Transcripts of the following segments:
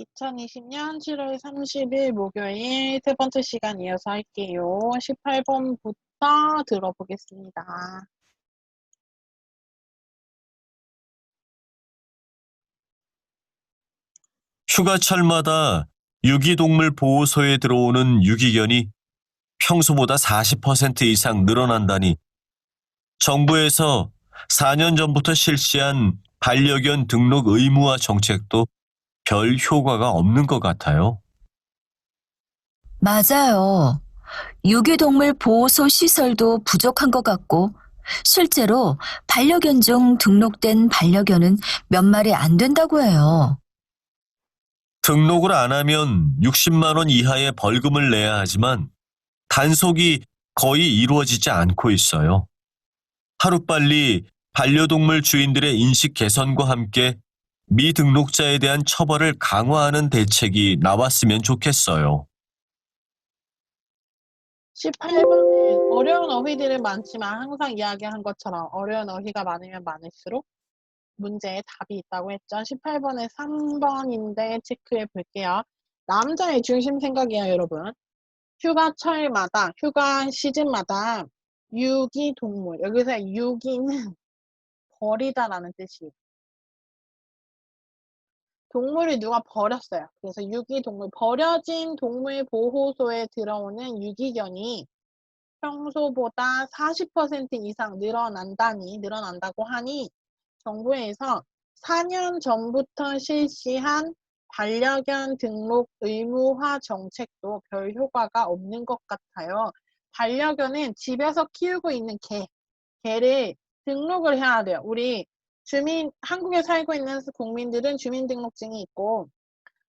2020년 7월 30일 목요일 세 번째 시간 이어서 할게요. 18번부터 들어보겠습니다. 휴가철마다 유기동물 보호소에 들어오는 유기견이 평소보다 40% 이상 늘어난다니 정부에서 4년 전부터 실시한 반려견 등록 의무화 정책도 별 효과가 없는 것 같아요. 맞아요. 유기동물 보호소 시설도 부족한 것 같고, 실제로 반려견 중 등록된 반려견은 몇 마리 안 된다고 해요. 등록을 안 하면 60만 원 이하의 벌금을 내야 하지만 단속이 거의 이루어지지 않고 있어요. 하루빨리 반려동물 주인들의 인식 개선과 함께 미등록자에 대한 처벌을 강화하는 대책이 나왔으면 좋겠어요. 18번은 어려운 어휘들은 많지만 항상 이야기한 것처럼 어려운 어휘가 많으면 많을수록 문제에 답이 있다고 했죠. 18번에 3번인데 체크해 볼게요. 남자의 중심 생각이에요, 여러분. 휴가철마다, 휴가 시즌마다 유기동물, 여기서 유기는 버리다라는 뜻이에요. 동물을 누가 버렸어요. 그래서 유기동물, 버려진 동물 보호소에 들어오는 유기견이 평소보다 40% 이상 늘어난다고 하니 정부에서 4년 전부터 실시한 반려견 등록 의무화 정책도 별 효과가 없는 것 같아요. 반려견은 집에서 키우고 있는 개를 등록을 해야 돼요. 우리 한국에 살고 있는 국민들은 주민등록증이 있고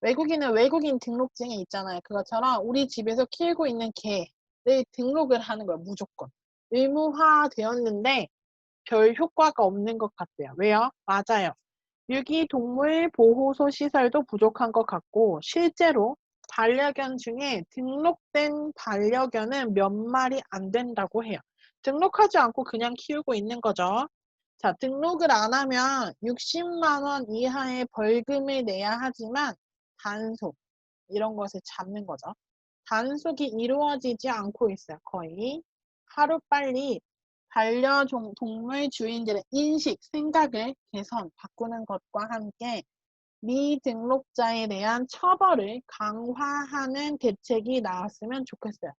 외국인은 외국인 등록증이 있잖아요. 그것처럼 우리 집에서 키우고 있는 개를 등록을 하는 거예요. 무조건. 의무화 되었는데 별 효과가 없는 것 같아요. 왜요? 맞아요. 유기동물 보호소 시설도 부족한 것 같고 실제로 반려견 중에 등록된 반려견은 몇 마리 안 된다고 해요. 등록하지 않고 그냥 키우고 있는 거죠. 자, 등록을 안 하면 60만 원 이하의 벌금을 내야 하지만 단속, 이런 것을 잡는 거죠. 단속이 이루어지지 않고 있어요. 거의 하루빨리 반려동물 주인들의 인식, 생각을 바꾸는 것과 함께 미등록자에 대한 처벌을 강화하는 대책이 나왔으면 좋겠어요.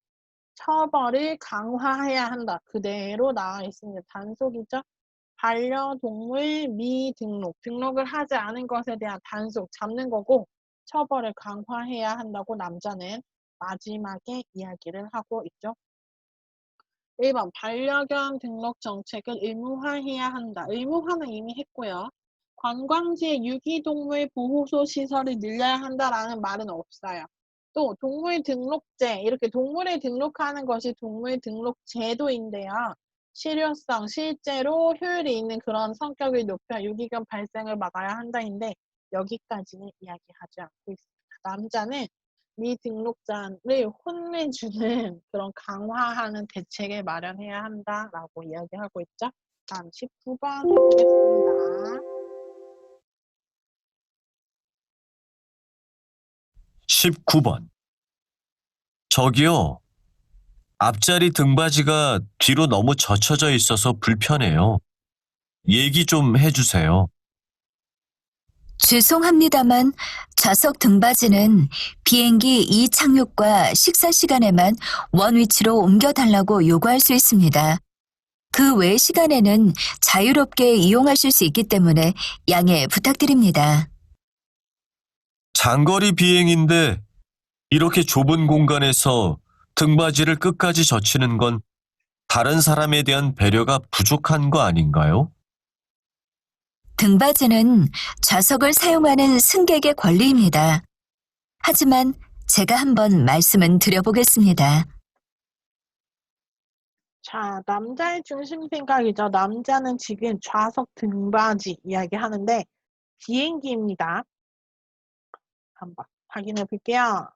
처벌을 강화해야 한다. 그대로 나와 있습니다. 단속이죠. 반려동물 등록을 하지 않은 것에 대한 단속, 잡는 거고 처벌을 강화해야 한다고 남자는 마지막에 이야기를 하고 있죠. 1번 반려견 등록 정책을 의무화해야 한다. 의무화는 이미 했고요. 관광지의 유기동물 보호소 시설을 늘려야 한다라는 말은 없어요. 또 동물 등록제, 이렇게 동물을 등록하는 것이 동물 등록 제도인데요. 실효성, 실제로 효율이 있는 그런 성격을 높여 유기견 발생을 막아야 한다인데 여기까지는 이야기하지 않고 있습니다. 남자는 미등록자를 혼내주는 그런 강화하는 대책을 마련해야 한다라고 이야기하고 있죠. 다음 19번 해보겠습니다. 19번. 저기요. 앞자리 등받이가 뒤로 너무 젖혀져 있어서 불편해요. 얘기 좀 해주세요. 죄송합니다만 좌석 등받이는 비행기 이착륙과 식사 시간에만 원 위치로 옮겨달라고 요구할 수 있습니다. 그 외 시간에는 자유롭게 이용하실 수 있기 때문에 양해 부탁드립니다. 장거리 비행인데 이렇게 좁은 공간에서 등받이를 끝까지 젖히는 건 다른 사람에 대한 배려가 부족한 거 아닌가요? 등받이는 좌석을 사용하는 승객의 권리입니다. 하지만 제가 한번 말씀은 드려보겠습니다. 자, 남자의 중심 생각이죠. 남자는 지금 좌석 등받이 이야기하는데 비행기입니다. 한번 확인해 볼게요.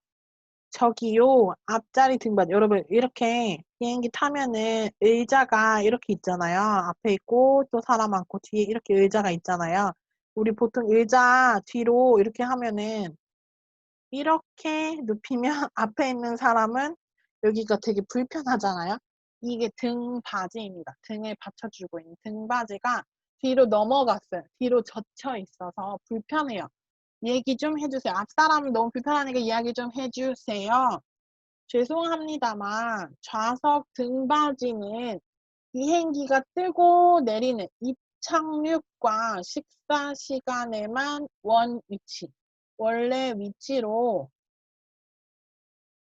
저기요, 앞자리 등받이. 여러분, 이렇게 비행기 타면은 의자가 이렇게 있잖아요. 앞에 있고, 또 사람 많고, 뒤에 이렇게 의자가 있잖아요. 우리 보통 의자 뒤로 이렇게 하면은 이렇게 눕히면 앞에 있는 사람은 여기가 되게 불편하잖아요. 이게 등받이입니다. 등을 받쳐주고 있는 등받이가 뒤로 넘어갔어요. 뒤로 젖혀 있어서 불편해요. 얘기 좀 해주세요. 앞사람은 너무 불편하니까 이야기 좀 해주세요. 죄송합니다만 좌석 등받이는 비행기가 뜨고 내리는 입착륙과 식사 시간에만 원 위치, 원래 위치로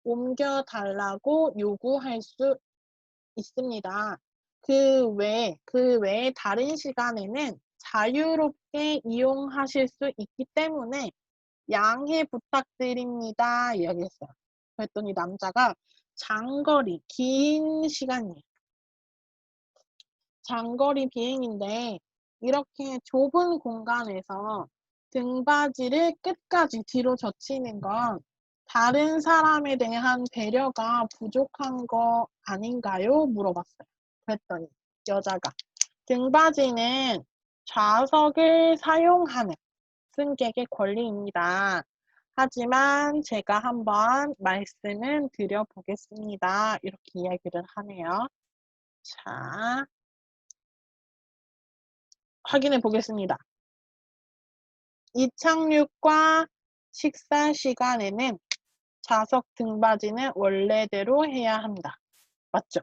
옮겨달라고 요구할 수 있습니다. 그 외에 다른 시간에는 자유롭게 이용하실 수 있기 때문에 양해 부탁드립니다. 이야기했어요. 그랬더니 남자가 장거리, 긴 시간이에요. 장거리 비행인데 이렇게 좁은 공간에서 등받이를 끝까지 뒤로 젖히는 건 다른 사람에 대한 배려가 부족한 거 아닌가요? 물어봤어요. 그랬더니 여자가 등받이는 좌석을 사용하는 승객의 권리입니다. 하지만 제가 한번 말씀을 드려보겠습니다. 이렇게 이야기를 하네요. 자, 확인해 보겠습니다. 이착륙과 식사 시간에는 좌석 등받이는 원래대로 해야 한다. 맞죠?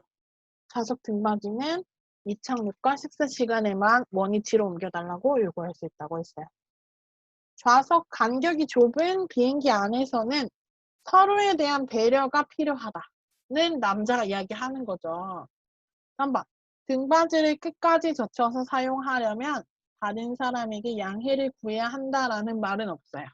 좌석 등받이는 이착륙과 식사 시간에만 원위치로 옮겨달라고 요구할 수 있다고 했어요. 좌석 간격이 좁은 비행기 안에서는 서로에 대한 배려가 필요하다는 남자가 이야기하는 거죠. 3번. 등받이를 끝까지 젖혀서 사용하려면 다른 사람에게 양해를 구해야 한다라는 말은 없어요.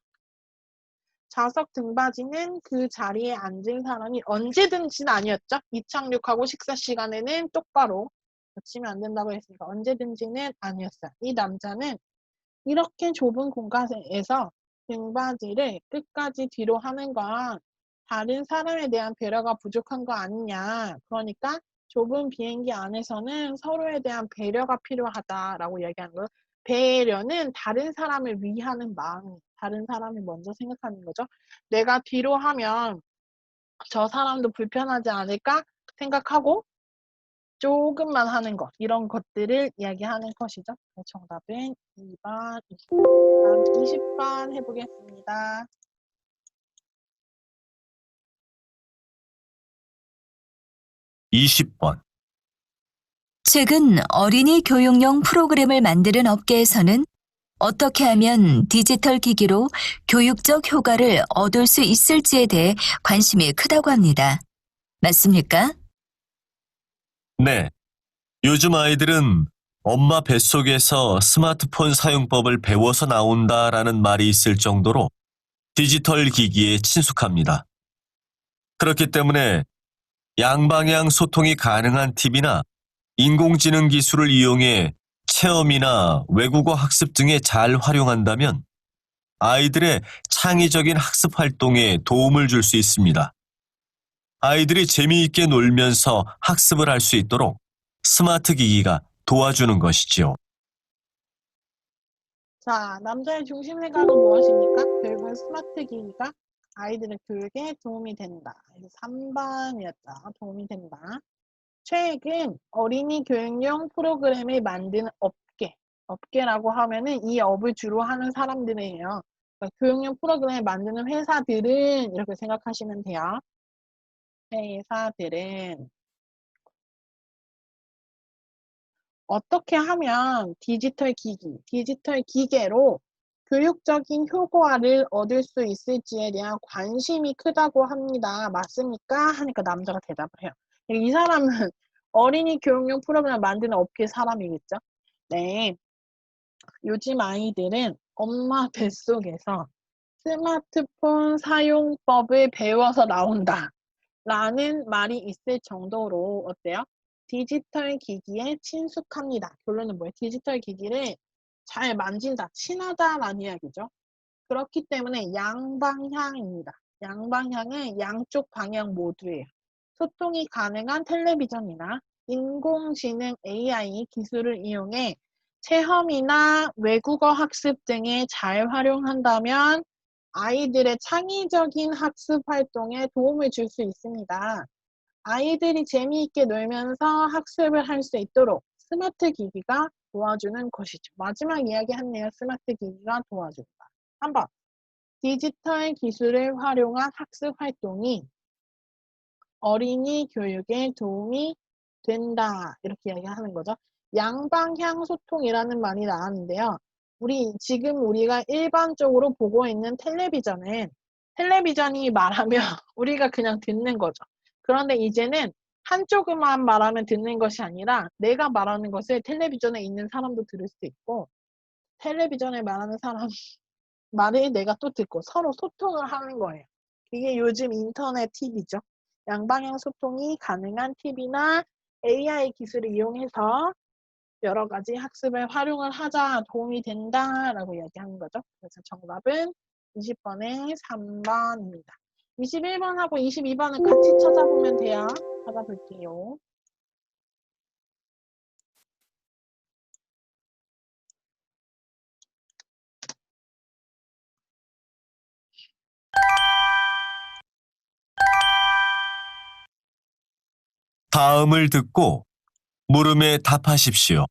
좌석 등받이는 그 자리에 앉은 사람이 언제든지는 아니었죠. 이착륙하고 식사 시간에는 똑바로 젖히면 안 된다고 했으니까 언제든지는 아니었어요. 이 남자는 이렇게 좁은 공간에서 등받이를 끝까지 뒤로 하는 건 다른 사람에 대한 배려가 부족한 거 아니냐. 그러니까 좁은 비행기 안에서는 서로에 대한 배려가 필요하다라고 이야기하는 거예요. 배려는 다른 사람을 위하는 마음, 다른 사람을 먼저 생각하는 거죠. 내가 뒤로 하면 저 사람도 불편하지 않을까 생각하고 조금만 하는 것, 이런 것들을 이야기하는 것이죠. 정답은 2번, 20번, 20번 해보겠습니다. (20번) 최근 어린이 교육용 프로그램을 만드는 업계에서는 어떻게 하면 디지털 기기로 교육적 효과를 얻을 수 있을지에 대해 관심이 크다고 합니다. 맞습니까? 네. 요즘 아이들은 엄마 뱃속에서 스마트폰 사용법을 배워서 나온다라는 말이 있을 정도로 디지털 기기에 친숙합니다. 그렇기 때문에 양방향 소통이 가능한 팁이나 인공지능 기술을 이용해 체험이나 외국어 학습 등에 잘 활용한다면 아이들의 창의적인 학습 활동에 도움을 줄 수 있습니다. 아이들이 재미있게 놀면서 학습을 할 수 있도록 스마트 기기가 도와주는 것이지요. 자, 남자의 중심 생각은 무엇입니까? 결국은 스마트 기기가 아이들의 교육에 도움이 된다. 3번이었죠. 도움이 된다. 최근 어린이 교육용 프로그램을 만드는 업계라고 하면은 이 업을 주로 하는 사람들이에요. 그러니까 교육용 프로그램을 만드는 회사들은 이렇게 생각하시면 돼요. 회사들은 어떻게 하면 디지털 기계로 교육적인 효과를 얻을 수 있을지에 대한 관심이 크다고 합니다. 맞습니까? 하니까 남자가 대답을 해요. 이 사람은 어린이 교육용 프로그램을 만드는 업계 사람이겠죠? 네. 요즘 아이들은 엄마 뱃속에서 스마트폰 사용법을 배워서 나온다. 라는 말이 있을 정도로 어때요? 디지털 기기에 친숙합니다. 결론은 뭐예요? 디지털 기기를 잘 만진다, 친하다라는 이야기죠. 그렇기 때문에 양방향입니다. 양방향은 양쪽 방향 모두예요. 소통이 가능한 텔레비전이나 인공지능 AI 기술을 이용해 체험이나 외국어 학습 등에 잘 활용한다면 아이들의 창의적인 학습 활동에 도움을 줄 수 있습니다. 아이들이 재미있게 놀면서 학습을 할 수 있도록 스마트 기기가 도와주는 것이죠. 마지막 이야기 했네요. 스마트 기기가 도와준다. 3번. 디지털 기술을 활용한 학습 활동이 어린이 교육에 도움이 된다. 이렇게 이야기하는 거죠. 양방향 소통이라는 말이 나왔는데요. 우리가 일반적으로 보고 있는 텔레비전이 말하면 우리가 그냥 듣는 거죠. 그런데 이제는 한쪽만 말하면 듣는 것이 아니라 내가 말하는 것을 텔레비전에 있는 사람도 들을 수 있고 텔레비전에 말하는 사람 말을 내가 또 듣고 서로 소통을 하는 거예요. 이게 요즘 인터넷 TV죠. 양방향 소통이 가능한 TV나 AI 기술을 이용해서 여러 가지 학습에 활용을 하자 도움이 된다라고 이야기하는 거죠. 그래서 정답은 20번의 3번입니다. 21번하고 22번은 같이 찾아보면 돼요. 찾아볼게요. 다음을 듣고 물음에 답하십시오.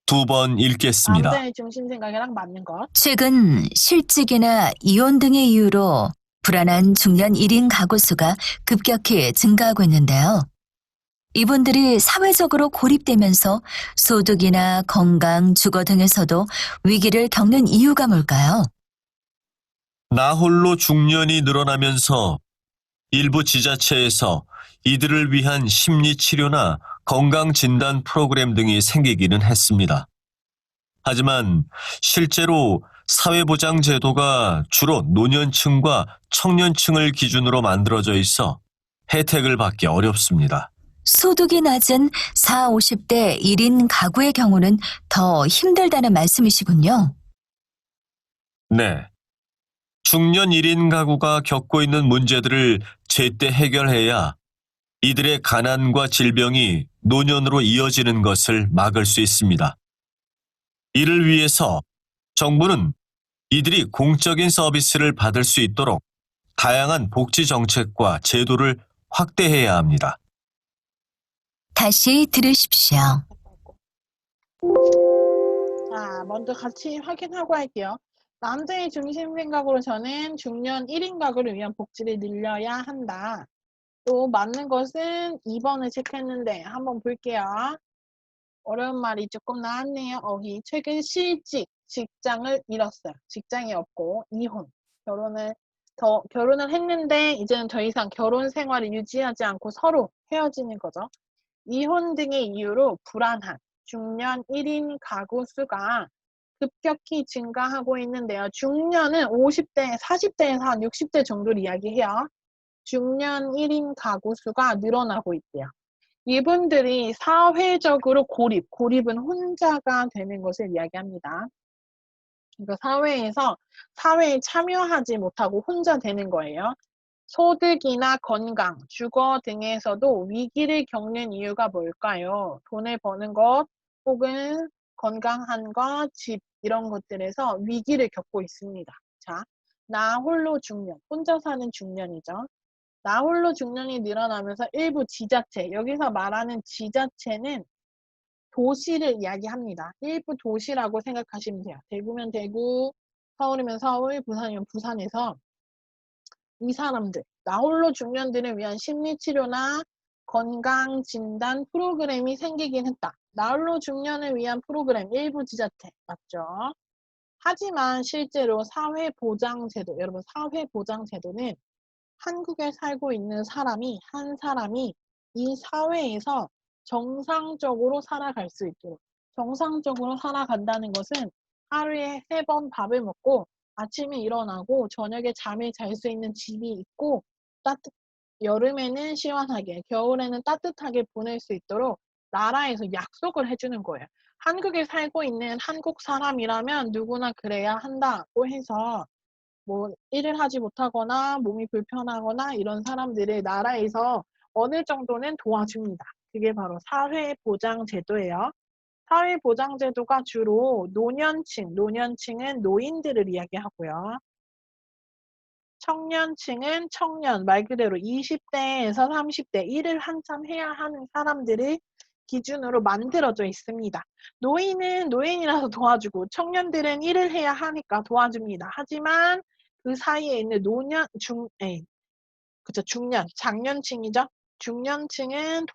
2번 읽겠습니다. 남자의 중심 생각이랑 맞는 것. 최근 실직이나 이혼 등의 이유로 불안한 중년 1인 가구 수가 급격히 증가하고 있는데요. 이분들이 사회적으로 고립되면서 소득이나 건강, 주거 등에서도 위기를 겪는 이유가 뭘까요? 나홀로 중년이 늘어나면서 일부 지자체에서 이들을 위한 심리치료나 건강진단 프로그램 등이 생기기는 했습니다. 하지만 실제로 사회보장제도가 주로 노년층과 청년층을 기준으로 만들어져 있어 혜택을 받기 어렵습니다. 소득이 낮은 40, 50대 1인 가구의 경우는 더 힘들다는 말씀이시군요. 네. 중년 1인 가구가 겪고 있는 문제들을 제때 해결해야 이들의 가난과 질병이 노년으로 이어지는 것을 막을 수 있습니다. 이를 위해서 정부는 이들이 공적인 서비스를 받을 수 있도록 다양한 복지 정책과 제도를 확대해야 합니다. 다시 들으십시오. 자, 먼저 같이 확인하고 할게요. 남자의 중심 생각으로 저는 중년 1인 가구를 위한 복지를 늘려야 한다. 또 맞는 것은 2번을 체크했는데 한번 볼게요. 어려운 말이 조금 나왔네요. 최근 실직, 직장을 잃었어요. 직장이 없고 이혼, 결혼을 했는데 이제는 더 이상 결혼 생활을 유지하지 않고 서로 헤어지는 거죠. 이혼 등의 이유로 불안한 중년 1인 가구 수가 급격히 증가하고 있는데요. 중년은 50대, 40대에서 한 60대 정도를 이야기해요. 중년 1인 가구 수가 늘어나고 있대요. 이분들이 사회적으로 고립은 혼자가 되는 것을 이야기합니다. 그러니까 사회에 참여하지 못하고 혼자 되는 거예요. 소득이나 건강, 주거 등에서도 위기를 겪는 이유가 뭘까요? 돈을 버는 것, 혹은 건강한 것, 집 이런 것들에서 위기를 겪고 있습니다. 자, 나 홀로 중년, 혼자 사는 중년이죠. 나 홀로 중년이 늘어나면서 일부 지자체, 여기서 말하는 지자체는 도시를 이야기합니다. 일부 도시라고 생각하시면 돼요. 대구면 대구, 서울이면 서울, 부산이면 부산에서 이 사람들, 나홀로 중년들을 위한 심리치료나 건강진단 프로그램이 생기긴 했다. 나홀로 중년을 위한 프로그램 일부 지자체 맞죠? 하지만 실제로 사회보장제도, 여러분 사회보장제도는 한국에 살고 있는 한 사람이 이 사회에서 정상적으로 살아갈 수 있도록 정상적으로 살아간다는 것은 하루에 3번 밥을 먹고 아침에 일어나고 저녁에 잠을 잘 수 있는 집이 있고 여름에는 시원하게 겨울에는 따뜻하게 보낼 수 있도록 나라에서 약속을 해주는 거예요. 한국에 살고 있는 한국 사람이라면 누구나 그래야 한다고 해서 일을 하지 못하거나 몸이 불편하거나 이런 사람들을 나라에서 어느 정도는 도와줍니다. 그게 바로 사회보장제도예요. 사회보장제도가 주로 노년층은 노인들을 이야기하고요. 청년층은 청년, 말 그대로 20대에서 30대, 일을 한참 해야 하는 사람들을 기준으로 만들어져 있습니다. 노인은 노인이라서 도와주고 청년들은 일을 해야 하니까 도와줍니다. 하지만 그 사이에 있는 중년, 장년층이죠. 중년층은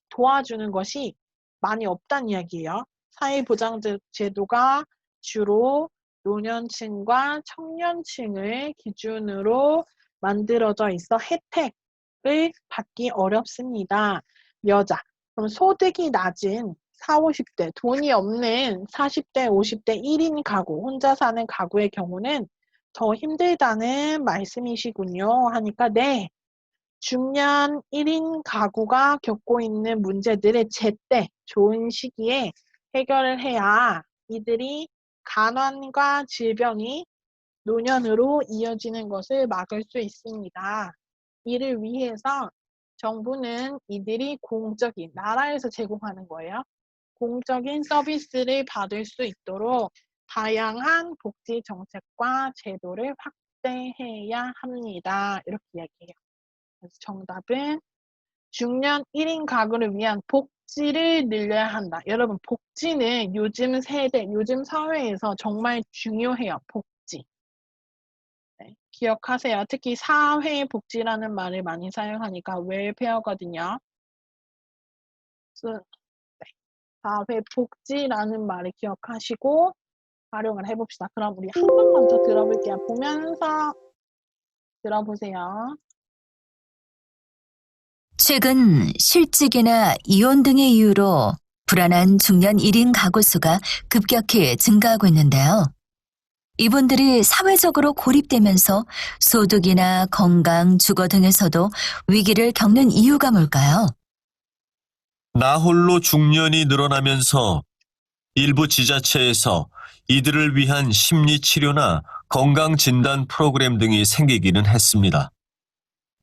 도와주는 것이 많이 없다는 이야기예요. 사회보장제도가 주로 노년층과 청년층을 기준으로 만들어져 있어 혜택을 받기 어렵습니다. 여자, 그럼 소득이 낮은 40, 50대, 돈이 없는 40대, 50대 1인 가구, 혼자 사는 가구의 경우는 더 힘들다는 말씀이시군요. 하니까 네, 중년 1인 가구가 겪고 있는 문제들을 제때 좋은 시기에 해결을 해야 이들이 가난과 질병이 노년으로 이어지는 것을 막을 수 있습니다. 이를 위해서 정부는 이들이 공적인, 나라에서 제공하는 거예요. 공적인 서비스를 받을 수 있도록 다양한 복지 정책과 제도를 확대해야 합니다. 이렇게 이야기해요. 그래서 정답은 중년 1인 가구를 위한 복지를 늘려야 한다. 여러분, 복지는 요즘 세대, 요즘 사회에서 정말 중요해요. 복지. 네, 기억하세요. 특히 사회복지라는 말을 많이 사용하니까 웰페어거든요. 사회복지라는 말을 기억하시고 활용을 해봅시다. 그럼 우리 한 번만 더 들어볼게요. 보면서 들어보세요. 최근 실직이나 이혼 등의 이유로 불안한 중년 1인 가구 수가 급격히 증가하고 있는데요. 이분들이 사회적으로 고립되면서 소득이나 건강, 주거 등에서도 위기를 겪는 이유가 뭘까요? 나홀로 중년이 늘어나면서 일부 지자체에서 이들을 위한 심리치료나 건강진단 프로그램 등이 생기기는 했습니다.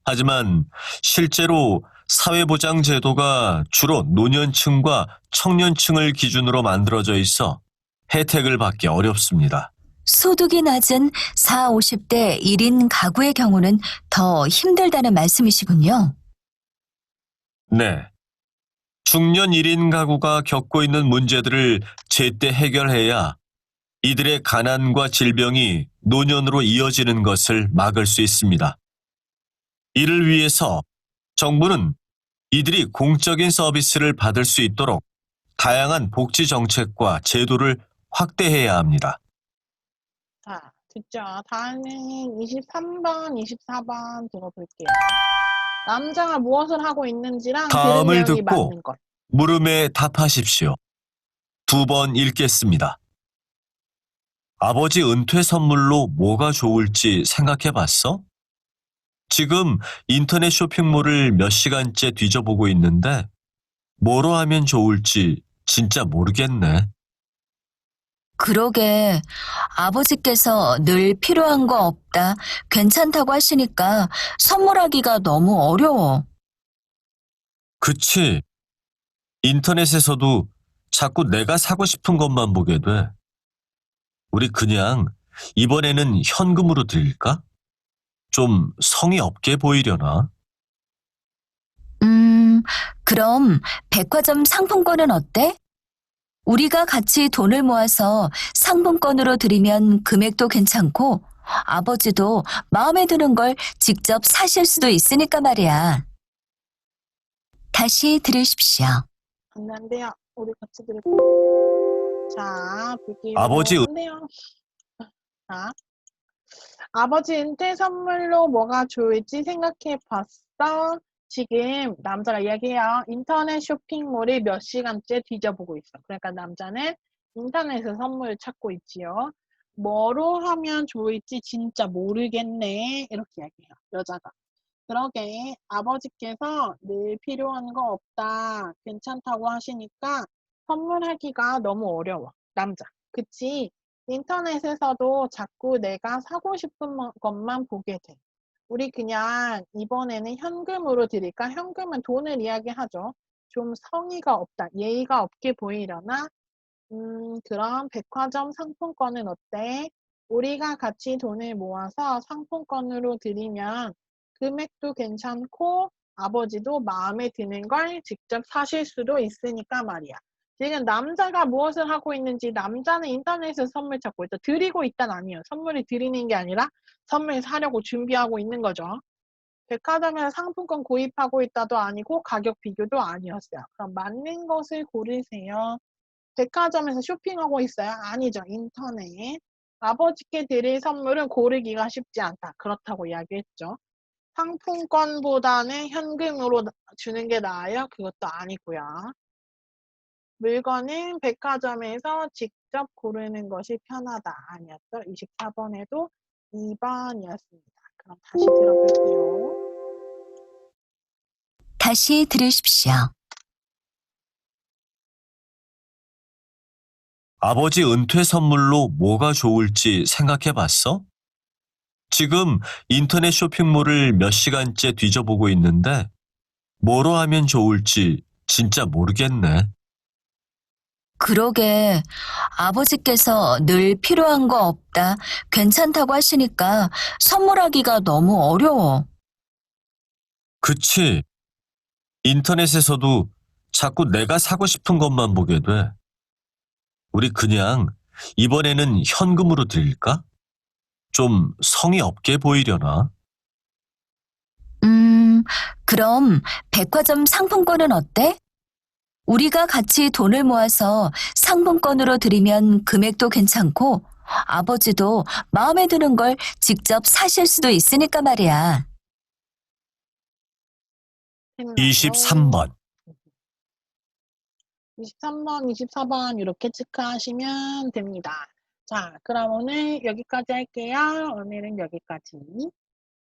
하지만 실제로 사회보장제도가 주로 노년층과 청년층을 기준으로 만들어져 있어 혜택을 받기 어렵습니다. 소득이 낮은 40, 50대 1인 가구의 경우는 더 힘들다는 말씀이시군요. 네. 중년 1인 가구가 겪고 있는 문제들을 제때 해결해야 이들의 가난과 질병이 노년으로 이어지는 것을 막을 수 있습니다. 이를 위해서 정부는 이들이 공적인 서비스를 받을 수 있도록 다양한 복지 정책과 제도를 확대해야 합니다. 자, 듣죠? 다음은 23번, 24번 들어볼게요. 남자가 무엇을 하고 있는지랑 들은 다음을 내용이 듣고 맞는 것. 물음에 답하십시오. 2번 읽겠습니다. 아버지 은퇴 선물로 뭐가 좋을지 생각해 봤어? 지금 인터넷 쇼핑몰을 몇 시간째 뒤져보고 있는데 뭐로 하면 좋을지 진짜 모르겠네. 그러게 아버지께서 늘 필요한 거 없다, 괜찮다고 하시니까 선물하기가 너무 어려워. 그치. 인터넷에서도 자꾸 내가 사고 싶은 것만 보게 돼. 우리 그냥 이번에는 현금으로 드릴까? 좀 성의 없게 보이려나? 그럼 백화점 상품권은 어때? 우리가 같이 돈을 모아서 상품권으로 드리면 금액도 괜찮고 아버지도 마음에 드는 걸 직접 사실 수도 있으니까 말이야. 다시 들으십시오. 안 돼요. 우리 같이 들을게요. 자, 볼게요. 아버지 안 돼요. 자, 아버지 은퇴 선물로 뭐가 좋을지 생각해 봤어? 지금 남자가 이야기해요. 인터넷 쇼핑몰을 몇 시간째 뒤져보고 있어. 그러니까 남자는 인터넷에서 선물을 찾고 있지요. 뭐로 하면 좋을지 진짜 모르겠네. 이렇게 이야기해요. 여자가. 그러게 아버지께서 늘 필요한 거 없다. 괜찮다고 하시니까 선물하기가 너무 어려워. 남자. 그치? 인터넷에서도 자꾸 내가 사고 싶은 것만 보게 돼. 우리 그냥 이번에는 현금으로 드릴까? 현금은 돈을 이야기하죠. 좀 성의가 없다. 예의가 없게 보이려나? 그럼 백화점 상품권은 어때? 우리가 같이 돈을 모아서 상품권으로 드리면 금액도 괜찮고 아버지도 마음에 드는 걸 직접 사실 수도 있으니까 말이야. 지금 남자가 무엇을 하고 있는지 남자는 인터넷에서 선물 찾고 있다. 드리고 있단 아니에요. 선물을 드리는 게 아니라 선물 사려고 준비하고 있는 거죠. 백화점에서 상품권 구입하고 있다도 아니고 가격 비교도 아니었어요. 그럼 맞는 것을 고르세요. 백화점에서 쇼핑하고 있어요? 아니죠. 인터넷. 아버지께 드릴 선물은 고르기가 쉽지 않다. 그렇다고 이야기했죠. 상품권보다는 현금으로 주는 게 나아요? 그것도 아니고요. 물건은 백화점에서 직접 고르는 것이 편하다. 아니었죠. 24번에도 2번이었습니다. 그럼 다시 들어볼게요. 다시 들으십시오. 아버지 은퇴 선물로 뭐가 좋을지 생각해 봤어? 지금 인터넷 쇼핑몰을 몇 시간째 뒤져보고 있는데 뭐로 하면 좋을지 진짜 모르겠네. 그러게, 아버지께서 늘 필요한 거 없다, 괜찮다고 하시니까 선물하기가 너무 어려워. 그치? 인터넷에서도 자꾸 내가 사고 싶은 것만 보게 돼. 우리 그냥 이번에는 현금으로 드릴까? 좀 성의 없게 보이려나? 그럼 백화점 상품권은 어때? 우리가 같이 돈을 모아서 상품권으로 드리면 금액도 괜찮고 아버지도 마음에 드는 걸 직접 사실 수도 있으니까 말이야. 했나요? 23번. 23번, 24번 이렇게 체크하시면 됩니다. 자, 그럼 오늘 여기까지 할게요. 오늘은 여기까지.